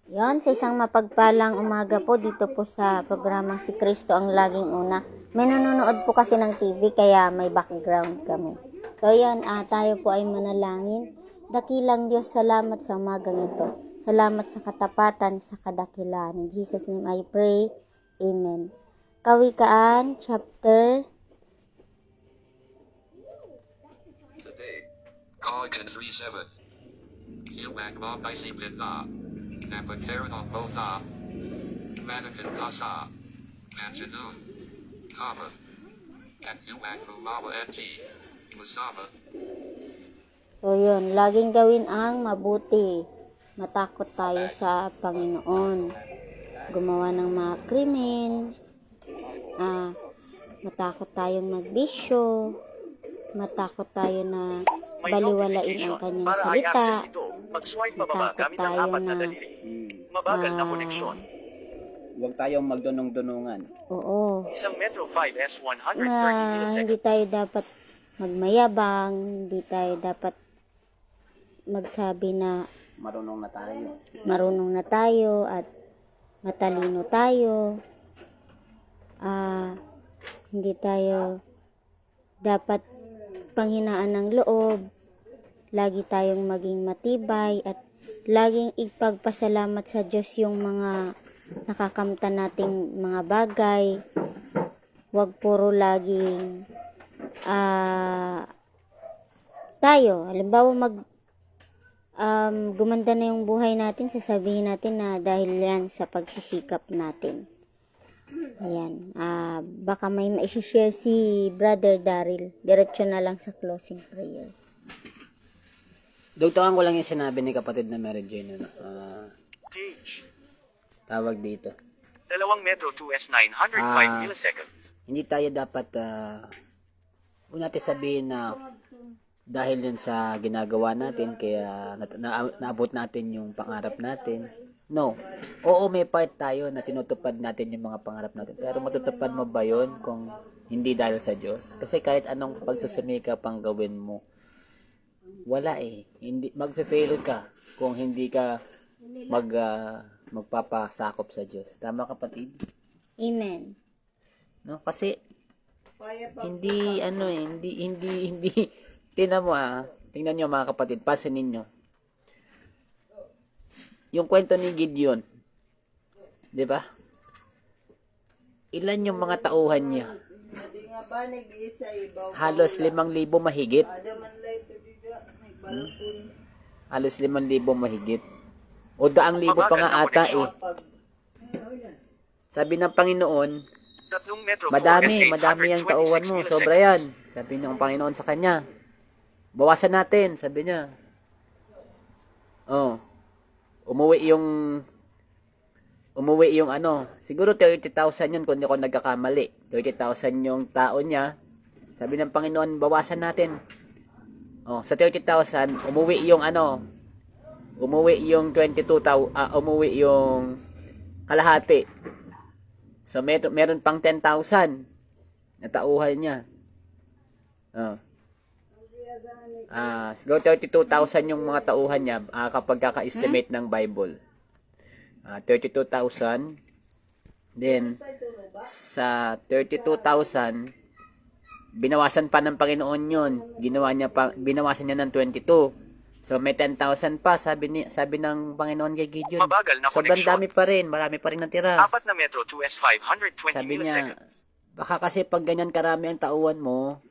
Yon, sa isang mapagpalang umaga po dito po sa programang Si Kristo ang Laging Una. May nanonood po kasi ng TV kaya may background kami. So yan, tayo po ay manalangin. Dakilang Diyos, salamat sa umagang ito. Salamat sa katapatan, sa kadakilaan. In Jesus' name I pray. Amen. Kawikaan, chapter Today, Kawikaan 3:7. Iwag mo isipin na. Napagkaroon ng na. Managan na sa. Afternoon. Kama. At iwag mo mama at Masama. So yun, laging gawin ang mabuti. Matakot tayo sa Panginoon. Gumawa ng mga krimen. Matakot tayong magbisyo. Matakot tayo na baliwalain ang kanyang para salita. i-access ito, mag-swipe pababa Matakot gamit ang tayo apat na na daliri. Mabagal na koneksyon. Huwag tayong magdunong-dunungan. oo, Isang Metro 5S 130 na milliseconds. hindi tayo dapat magmayabang, hindi tayo dapat magsabi na Marunong na tayo. marunong na tayo at matalino tayo. Hindi tayo dapat panghinaan ng loob. Lagi tayong maging matibay at laging ipagpasalamat sa Diyos yung mga nakakamtan nating mga bagay. Huwag puro laging tayo. Halimbawa gumanda na yung buhay natin, sasabihin natin na dahil yan sa pagsisikap natin. Ayan. Baka may ma-share si Brother Daryl. Diretso na lang sa closing prayer. Dugtungan ko lang yung sinabi ni kapatid na Mary Jane. Gauge. Tawag dito. Dalawang Metro 2S 905 milliseconds. Hindi tayo dapat, huwag natin sabihin na dahil yun sa ginagawa natin, kaya naabot natin yung pangarap natin. No. Oo, may part tayo na tinutupad natin yung mga pangarap natin. Pero matutupad mo ba yun kung hindi dahil sa Diyos? Kasi kahit anong pagsusumikap ang gawin mo, wala eh. Hindi, magfe-fail ka kung hindi ka magpapasakop sa Diyos. Tama, kapatid? Amen. No? Kasi hindi tingnan mo tingnan niyo mga kapatid, pansinin niyo. Yung kwento ni Gideon, 'di ba? Ilan yung mga tauhan niya? Halos 5,000 mahigit. Halos 5,000 mahigit. O 100,000 pa nga ata eh. Sabi ng Panginoon, Tatlong Metro 4S madami ang tauhan mo, sobra yan. Sabi ng Panginoon sa kanya. Bawasan natin, sabi niya. Umuwi yung siguro 30,000 yun kung hindi ako nagkakamali. 30,000 yung tao niya. Sabi ng Panginoon, bawasan natin. Sa 30,000, umuwi yung 22,000, umuwi yung kalahati. So meron pang 10,000 na tauhan niya. Siguro 32,000 yung mga tauhan niya kapag kaka-estimate ng Bible. 32,000. Then, sa 32,000, binawasan pa ng Panginoon yun. Binawasan niya ng 22. So, may 10,000 pa, sabi ng Panginoon kay Gideon. Mabagal na Sobrang koneksyon. dami pa rin, marami pa rin natira. Apat na Metro 2S 520 Sabi niya, milliseconds. baka kasi pag ganyan karami ang tauhan mo,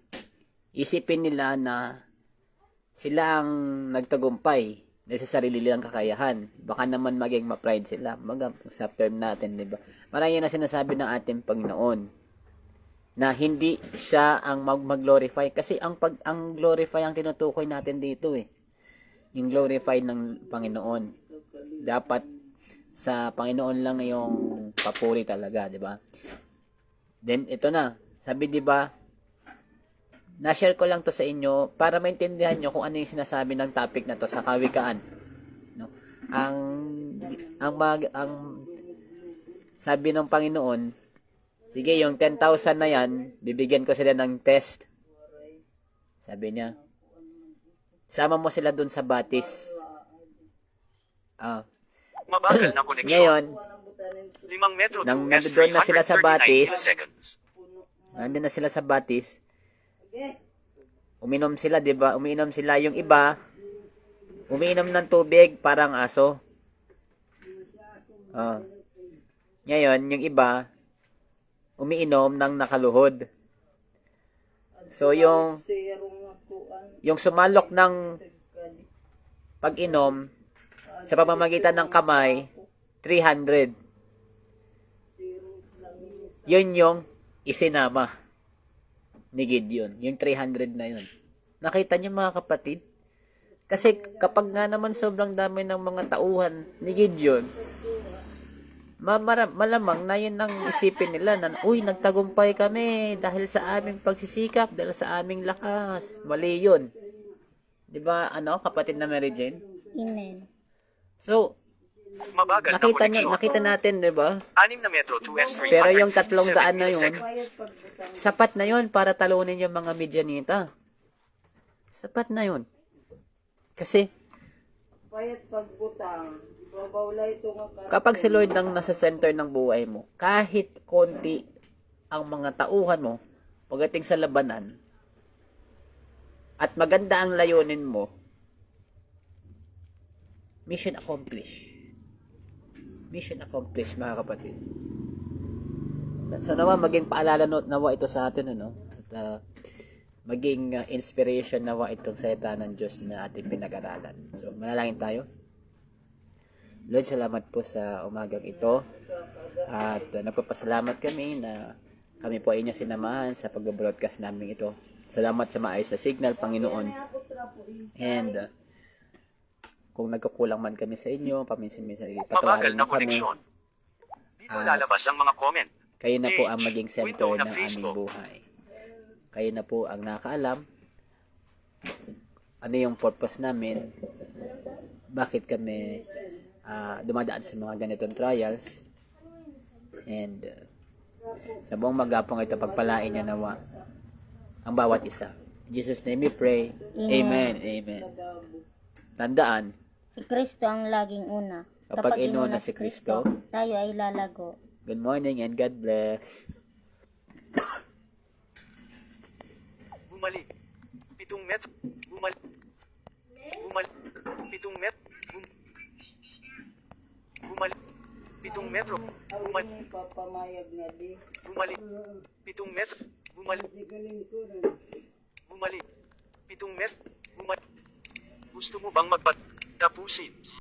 isipin nila na sila ang nagtagumpay dahil sa sarili nilang kakayahan. Baka naman maging ma-pride sila. Sa term natin, di ba? Marami na sinasabi ng ating Panginoon na hindi siya ang mag-glorify. Kasi ang glorify ang tinutukoy natin dito eh. Yung glorify ng Panginoon. Dapat sa Panginoon lang yung papuri talaga, di ba? Then, ito na. Sabi, di ba, na-share ko lang to sa inyo para maintindihan nyo kung ano yung sinasabi ng topic na to sa kawikaan. No? Ang sabi ng Panginoon, sige, yung 10,000 na yan, bibigyan ko sila ng test. Sabi niya, sama mo sila dun sa batis. Mabagal na koneksyon. Ngayon, 5 Metro nang 2S nandoon na sila sa 339 Batis, milliseconds. nandun na sila sa Batis, uminom sila, di ba? Umiinom sila. Yung iba, umiinom ng tubig, parang aso. Ngayon, yung iba, umiinom ng nakaluhod. So, yung sumalok ng pag-inom sa pamamagitan ng kamay, 300. Yun yung isinama ni Gideon. Yung 300 na yun. Nakita niyo mga kapatid? Kasi kapag nga naman sobrang dami ng mga tauhan ni Gideon, malamang na yun ang isipin nila na, uy, nagtagumpay kami dahil sa aming pagsisikap, dahil sa aming lakas. Mali yun. Diba, kapatid na Mary Jane? Amen. So, Mabagal na koneksyon. nakita natin, diba? 6 na Metro 2S 357 Pero yung 300 na yun, milliseconds. sapat na yun para talunin yung mga Midianita. Sapat na yun. Kasi, Payat pagbutang, ibabawlay ito nga kapag si Lord ang nasa center ng buhay mo, kahit konti ang mga tauhan mo, pagdating sa labanan, at maganda ang layunin mo, mission accomplished. Mission accomplished, mga kapatid. So nawa maging paalala nawa ito sa atin, at maging inspiration nawa itong salita ng Diyos na ating pinag-aralan. So manalangin tayo. Lord, salamat po sa umagang ito. At nagpapasalamat kami na kami po ay inyong sinamahan sa pag-broadcast namin ito. Salamat sa maayos na signal, Panginoon. And kung nagkukulang man kami sa inyo, paminsan-minsan Mabagal patawarin na mo kami. koneksyon. Dito lalabas ang mga comment. Kayo na po ang Page, maging center window ng na aming Facebook. buhay. Kayo na po ang nakakaalam ano yung purpose namin, bakit kami dumadaan sa mga ganitong trials, and sa buong magapong ito, pagpalain niya nawa ang bawat isa. In Jesus' name we pray. Amen. Amen. Tandaan, Si Kristo ang laging una. Kapag inuna si Kristo, tayo ay lalago. good morning and God bless. Bumalik. 7 Metro. Bumalik. Bumalik. 7 Metro. Bumalik. 7 Metro. Bumalik. papamayag na di. Bumalik. 7 Metro. Bumalik. Bumalik. 7 Metro. Bumalik. Gusto mo bang magpatapusin?